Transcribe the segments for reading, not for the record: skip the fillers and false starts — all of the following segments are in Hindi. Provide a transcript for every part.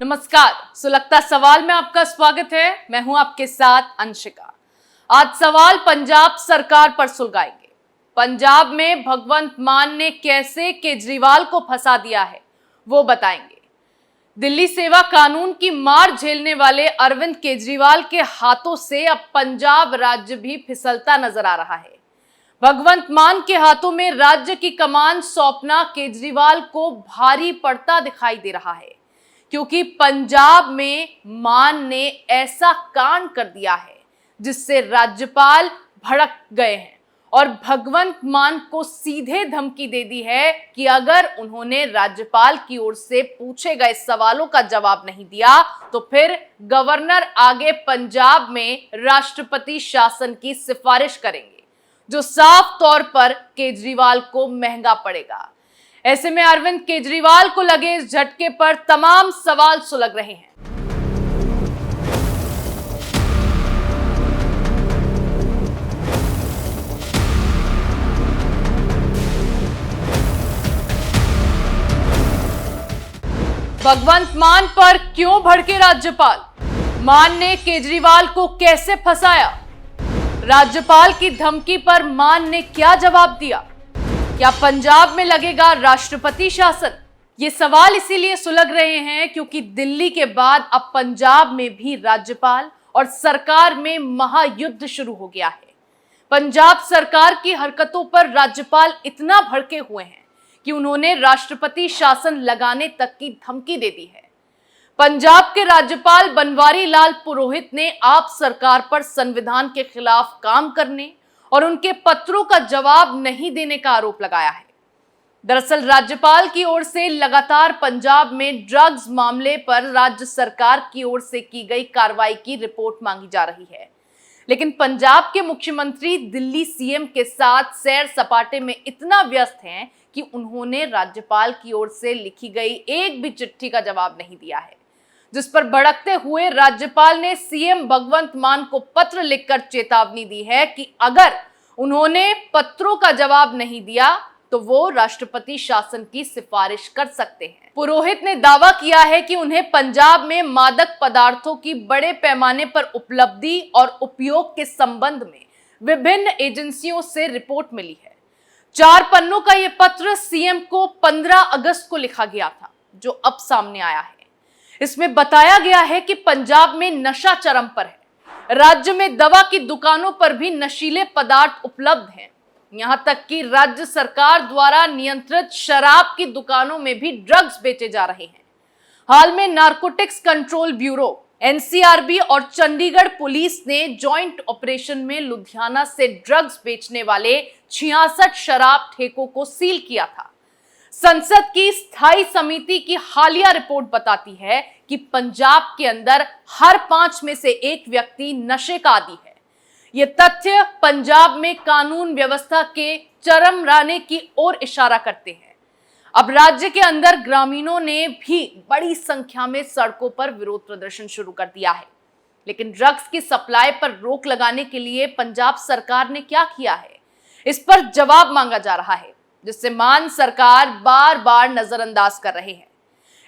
नमस्कार, सुलगता सवाल में आपका स्वागत है। मैं हूं आपके साथ अंशिका। आज सवाल पंजाब सरकार पर सुलगाएंगे। पंजाब में भगवंत मान ने कैसे केजरीवाल को फंसा दिया है वो बताएंगे। दिल्ली सेवा कानून की मार झेलने वाले अरविंद केजरीवाल के हाथों से अब पंजाब राज्य भी फिसलता नजर आ रहा है। भगवंत मान के हाथों में राज्य की कमान सौंपना केजरीवाल को भारी पड़ता दिखाई दे रहा है, क्योंकि पंजाब में मान ने ऐसा कांड कर दिया है जिससे राज्यपाल भड़क गए हैं और भगवंत मान को सीधे धमकी दे दी है कि अगर उन्होंने राज्यपाल की ओर से पूछे गए सवालों का जवाब नहीं दिया तो फिर गवर्नर आगे पंजाब में राष्ट्रपति शासन की सिफारिश करेंगे, जो साफ तौर पर केजरीवाल को महंगा पड़ेगा। ऐसे में अरविंद केजरीवाल को लगे इस झटके पर तमाम सवाल सुलग रहे हैं। भगवंत मान पर क्यों भड़के राज्यपाल? मान ने केजरीवाल को कैसे फंसाया? राज्यपाल की धमकी पर मान ने क्या जवाब दिया? क्या पंजाब में लगेगा राष्ट्रपति शासन? ये सवाल इसीलिए सुलग रहे हैं क्योंकि दिल्ली के बाद अब पंजाब में भी राज्यपाल और सरकार में महायुद्ध शुरू हो गया है। पंजाब सरकार की हरकतों पर राज्यपाल इतना भड़के हुए हैं कि उन्होंने राष्ट्रपति शासन लगाने तक की धमकी दे दी है। पंजाब के राज्यपाल बनवारी लाल पुरोहित ने आप सरकार पर संविधान के खिलाफ काम करने और उनके पत्रों का जवाब नहीं देने का आरोप लगाया है। दरअसल राज्यपाल की ओर से लगातार पंजाब में ड्रग्स मामले पर राज्य सरकार की ओर से की गई कार्रवाई की रिपोर्ट मांगी जा रही है, लेकिन पंजाब के मुख्यमंत्री दिल्ली सीएम के साथ सैर सपाटे में इतना व्यस्त हैं कि उन्होंने राज्यपाल की ओर से लिखी गई एक भी चिट्ठी का जवाब नहीं दिया है, जिस पर भड़कते हुए राज्यपाल ने सीएम भगवंत मान को पत्र लिखकर चेतावनी दी है कि अगर उन्होंने पत्रों का जवाब नहीं दिया तो वो राष्ट्रपति शासन की सिफारिश कर सकते हैं। पुरोहित ने दावा किया है कि उन्हें पंजाब में मादक पदार्थों की बड़े पैमाने पर उपलब्धि और उपयोग के संबंध में विभिन्न एजेंसियों से रिपोर्ट मिली है। 4 पन्नों का यह पत्र सीएम को 15 अगस्त को लिखा गया था, जो अब सामने आया है। इसमें बताया गया है कि पंजाब में नशा चरम पर है। राज्य में दवा की दुकानों पर भी नशीले पदार्थ उपलब्ध हैं। यहां तक कि राज्य सरकार द्वारा नियंत्रित शराब की दुकानों में भी ड्रग्स बेचे जा रहे हैं। हाल में नारकोटिक्स कंट्रोल ब्यूरो, एनसीआरबी और चंडीगढ़ पुलिस ने जॉइंट ऑपरेशन में लुधियाना से ड्रग्स बेचने वाले 66 शराब ठेकों को सील किया था। संसद की स्थायी समिति की हालिया रिपोर्ट बताती है कि पंजाब के अंदर हर 5 में से 1 व्यक्ति नशे का आदी है। ये तथ्य पंजाब में कानून व्यवस्था के चरमराने की ओर इशारा करते हैं। अब राज्य के अंदर ग्रामीणों ने भी बड़ी संख्या में सड़कों पर विरोध प्रदर्शन शुरू कर दिया है, लेकिन ड्रग्स की सप्लाई पर रोक लगाने के लिए पंजाब सरकार ने क्या किया है, इस पर जवाब मांगा जा रहा है, जिससे मान सरकार बार बार नजरअंदाज कर रहे हैं।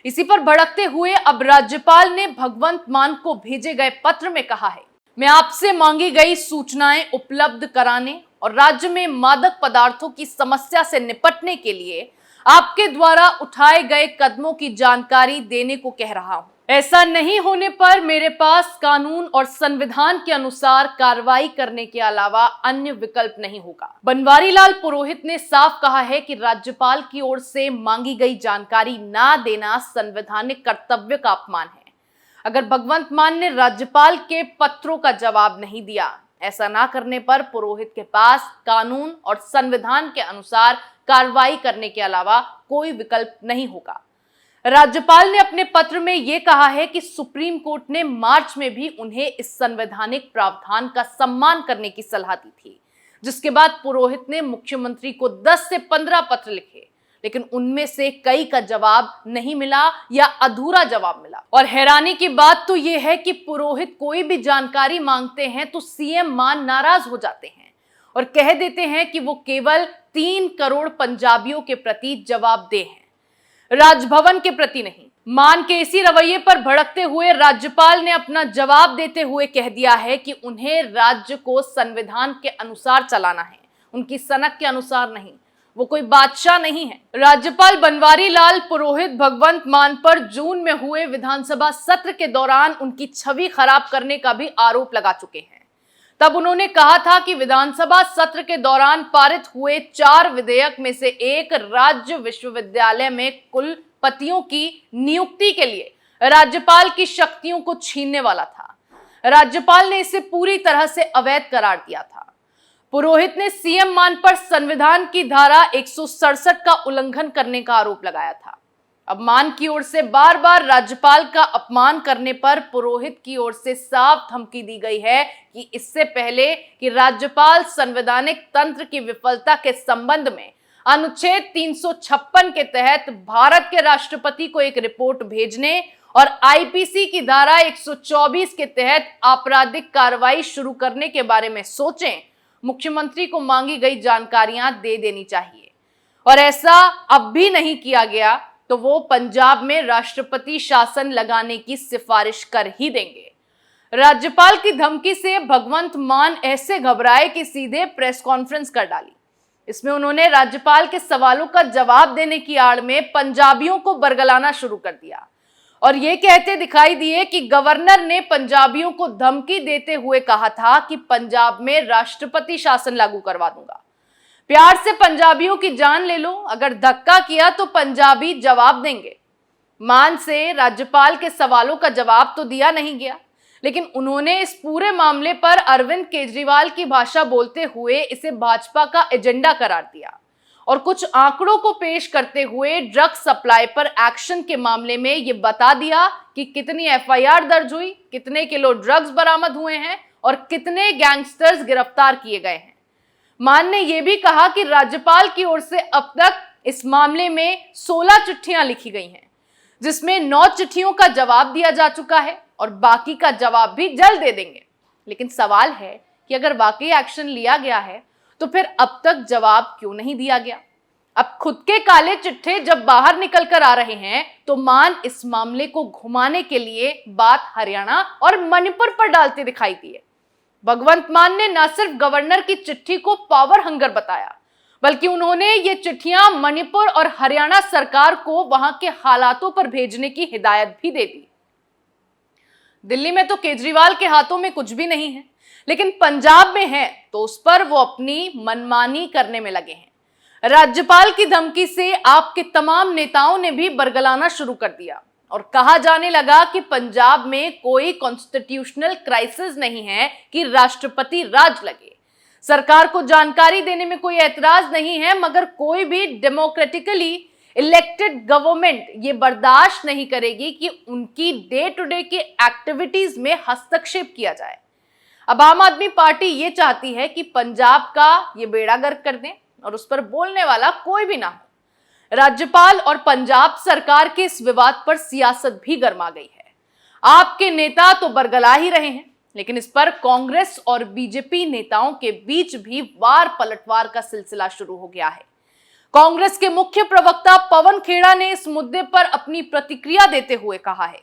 इसी पर भड़कते हुए अब राज्यपाल ने भगवंत मान को भेजे गए पत्र में कहा है, मैं आपसे मांगी गई सूचनाएं उपलब्ध कराने और राज्य में मादक पदार्थों की समस्या से निपटने के लिए आपके द्वारा उठाए गए कदमों की जानकारी देने को कह रहा हूं। ऐसा नहीं होने पर मेरे पास कानून और संविधान के अनुसार कार्रवाई करने के अलावा अन्य विकल्प नहीं होगा। बनवारी लाल पुरोहित ने साफ कहा है कि राज्यपाल की ओर से मांगी गई जानकारी ना देना संवैधानिक कर्तव्य का अपमान है। अगर भगवंत मान ने राज्यपाल के पत्रों का जवाब नहीं दिया, ऐसा ना करने पर पुरोहित के पास कानून और संविधान के अनुसार कार्रवाई करने के अलावा कोई विकल्प नहीं होगा। राज्यपाल ने अपने पत्र में यह कहा है कि सुप्रीम कोर्ट ने मार्च में भी उन्हें इस संवैधानिक प्रावधान का सम्मान करने की सलाह दी थी, जिसके बाद पुरोहित ने मुख्यमंत्री को 10 से 15 पत्र लिखे, लेकिन उनमें से कई का जवाब नहीं मिला या अधूरा जवाब मिला। और हैरानी की बात तो यह है कि पुरोहित कोई भी जानकारी मांगते हैं तो सीएम मान नाराज हो जाते हैं और कह देते हैं कि वो केवल 3 करोड़ पंजाबियों के प्रति जवाबदेह हैं, राजभवन के प्रति नहीं। मान के इसी रवैये पर भड़कते हुए राज्यपाल ने अपना जवाब देते हुए कह दिया है कि उन्हें राज्य को संविधान के अनुसार चलाना है, उनकी सनक के अनुसार नहीं। वो कोई बादशाह नहीं है। राज्यपाल बनवारी लाल पुरोहित भगवंत मान पर जून में हुए विधानसभा सत्र के दौरान उनकी छवि खराब करने का भी आरोप लगा चुके हैं। तब उन्होंने कहा था कि विधानसभा सत्र के दौरान पारित हुए 4 विधेयक में से एक राज्य विश्वविद्यालय में कुलपतियों की नियुक्ति के लिए राज्यपाल की शक्तियों को छीनने वाला था। राज्यपाल ने इसे पूरी तरह से अवैध करार दिया था। पुरोहित ने सीएम मान पर संविधान की धारा 167 का उल्लंघन करने का आरोप लगाया था। अब मान की ओर से बार बार राज्यपाल का अपमान करने पर पुरोहित की ओर से साफ धमकी दी गई है कि इससे पहले कि राज्यपाल संवैधानिक तंत्र की विफलता के संबंध में अनुच्छेद 356 के तहत भारत के राष्ट्रपति को एक रिपोर्ट भेजने और आईपीसी की धारा 124 के तहत आपराधिक कार्रवाई शुरू करने के बारे में सोचें, मुख्यमंत्री को मांगी गई जानकारियां दे देनी चाहिए। और ऐसा अब भी नहीं किया गया तो वो पंजाब में राष्ट्रपति शासन लगाने की सिफारिश कर ही देंगे। राज्यपाल की धमकी से भगवंत मान ऐसे घबराए कि सीधे प्रेस कॉन्फ्रेंस कर डाली। इसमें उन्होंने राज्यपाल के सवालों का जवाब देने की आड़ में पंजाबियों को बरगलाना शुरू कर दिया और ये कहते दिखाई दिए कि गवर्नर ने पंजाबियों को धमकी देते हुए कहा था कि पंजाब में राष्ट्रपति शासन लागू करवा दूंगा। प्यार से पंजाबियों की जान ले लो, अगर धक्का किया तो पंजाबी जवाब देंगे। मान से राज्यपाल के सवालों का जवाब तो दिया नहीं गया, लेकिन उन्होंने इस पूरे मामले पर अरविंद केजरीवाल की भाषा बोलते हुए इसे भाजपा का एजेंडा करार दिया और कुछ आंकड़ों को पेश करते हुए ड्रग सप्लाई पर एक्शन के मामले में ये बता दिया कि कितनी एफआईआर दर्ज हुई, कितने किलो ड्रग्स बरामद हुए हैं और कितने गैंगस्टर्स गिरफ्तार किए गए हैं। मान ने यह भी कहा कि राज्यपाल की ओर से अब तक इस मामले में 16 चिट्ठियां लिखी गई हैं, जिसमें 9 चिट्ठियों का जवाब दिया जा चुका है और बाकी का जवाब भी जल्द दे देंगे। लेकिन सवाल है कि अगर वाकई एक्शन लिया गया है तो फिर अब तक जवाब क्यों नहीं दिया गया? अब खुद के काले चिट्ठे जब बाहर निकल कर आ रहे हैं तो मान इस मामले को घुमाने के लिए बात हरियाणा और मणिपुर पर डालते दिखाई दिए। भगवंत मान ने न सिर्फ गवर्नर की चिट्ठी को पावर हंगर बताया, बल्कि उन्होंने ये चिट्ठियां मणिपुर और हरियाणा सरकार को वहां के हालातों पर भेजने की हिदायत भी दे दी। दिल्ली में तो केजरीवाल के हाथों में कुछ भी नहीं है, लेकिन पंजाब में है तो उस पर वो अपनी मनमानी करने में लगे हैं। राज्यपाल की धमकी से आपके तमाम नेताओं ने भी बरगलाना शुरू कर दिया और कहा जाने लगा कि पंजाब में कोई कॉन्स्टिट्यूशनल क्राइसिस नहीं है कि राष्ट्रपति राज लगे। सरकार को जानकारी देने में कोई ऐतराज नहीं है, मगर कोई भी डेमोक्रेटिकली इलेक्टेड गवर्नमेंट ये बर्दाश्त नहीं करेगी कि उनकी डे टू डे की एक्टिविटीज में हस्तक्षेप किया जाए। अब आम आदमी पार्टी ये चाहती है कि पंजाब का ये बेड़ा गर्क कर दें और उस पर बोलने वाला कोई भी ना हो। राज्यपाल और पंजाब सरकार के इस विवाद पर सियासत भी गर्मा गई है। आपके नेता तो बरगला ही रहे हैं, लेकिन इस पर कांग्रेस और बीजेपी नेताओं के बीच भी वार पलटवार का सिलसिला शुरू हो गया है। कांग्रेस के मुख्य प्रवक्ता पवन खेड़ा ने इस मुद्दे पर अपनी प्रतिक्रिया देते हुए कहा है,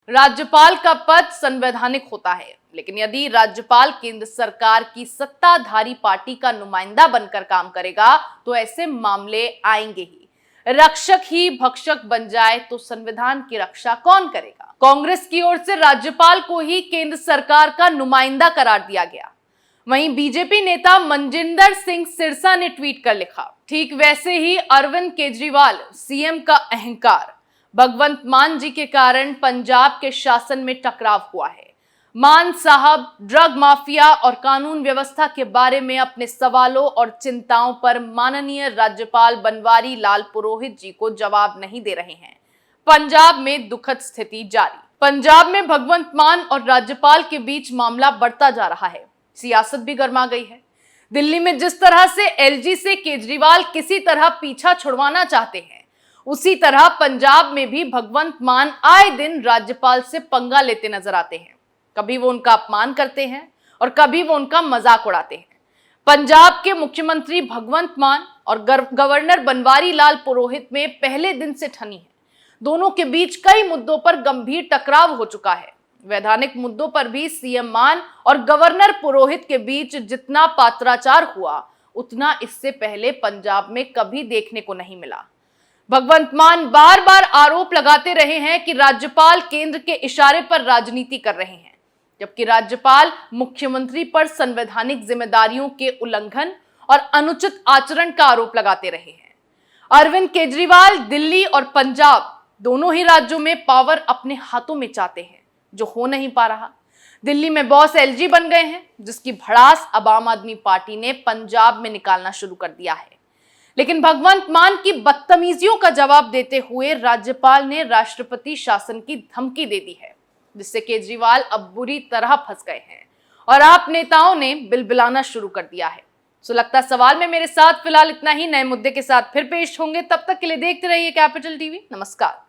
राज्यपाल का पद संवैधानिक होता है, लेकिन यदि राज्यपाल केंद्र सरकार की सत्ताधारी पार्टी का नुमाइंदा बनकर काम करेगा तो ऐसे मामले आएंगे ही। रक्षक ही भक्षक बन जाए तो संविधान की रक्षा कौन करेगा? कांग्रेस की ओर से राज्यपाल को ही केंद्र सरकार का नुमाइंदा करार दिया गया। वहीं बीजेपी नेता मनजिंदर सिंह सिरसा ने ट्वीट कर लिखा, ठीक वैसे ही अरविंद केजरीवाल सीएम का अहंकार, भगवंत मान जी के कारण पंजाब के शासन में टकराव हुआ है। मान साहब ड्रग माफिया और कानून व्यवस्था के बारे में अपने सवालों और चिंताओं पर माननीय राज्यपाल बनवारी लाल पुरोहित जी को जवाब नहीं दे रहे हैं। पंजाब में दुखद स्थिति जारी। पंजाब में भगवंत मान और राज्यपाल के बीच मामला बढ़ता जा रहा है। सियासत भी गर्मा गई है। दिल्ली में जिस तरह से एलजी से केजरीवाल किसी तरह पीछा छुड़वाना चाहते हैं, उसी तरह पंजाब में भी भगवंत मान आए दिन राज्यपाल से पंगा लेते नजर आते हैं। कभी वो उनका अपमान करते हैं और कभी वो उनका मजाक उड़ाते हैं। पंजाब के मुख्यमंत्री भगवंत मान और गवर्नर बनवारी लाल पुरोहित में पहले दिन से ठनी है। दोनों के बीच कई मुद्दों पर गंभीर टकराव हो चुका है। वैधानिक मुद्दों पर भी सीएम मान और गवर्नर पुरोहित के बीच जितना पात्राचार हुआ, उतना इससे पहले पंजाब में कभी देखने को नहीं मिला। भगवंत मान बार बार आरोप लगाते रहे हैं कि राज्यपाल केंद्र के इशारे पर राजनीति कर रहे हैं, जबकि राज्यपाल मुख्यमंत्री पर संवैधानिक जिम्मेदारियों के उल्लंघन और अनुचित आचरण का आरोप लगाते रहे हैं। अरविंद केजरीवाल दिल्ली और पंजाब दोनों ही राज्यों में पावर अपने हाथों में चाहते हैं, जो हो नहीं पा रहा। दिल्ली में बॉस एलजी बन गए हैं, जिसकी भड़ास अब आम आदमी पार्टी ने पंजाब में निकालना शुरू कर दिया है। लेकिन भगवंत मान की बदतमीजियों का जवाब देते हुए राज्यपाल ने राष्ट्रपति शासन की धमकी दे दी है, जिससे केजरीवाल अब बुरी तरह फंस गए हैं और आप नेताओं ने बिलबिलाना शुरू कर दिया है। सो लगता सवाल में मेरे साथ फिलहाल इतना ही। नए मुद्दे के साथ फिर पेश होंगे, तब तक के लिए देखते रहिए कैपिटल टीवी। नमस्कार।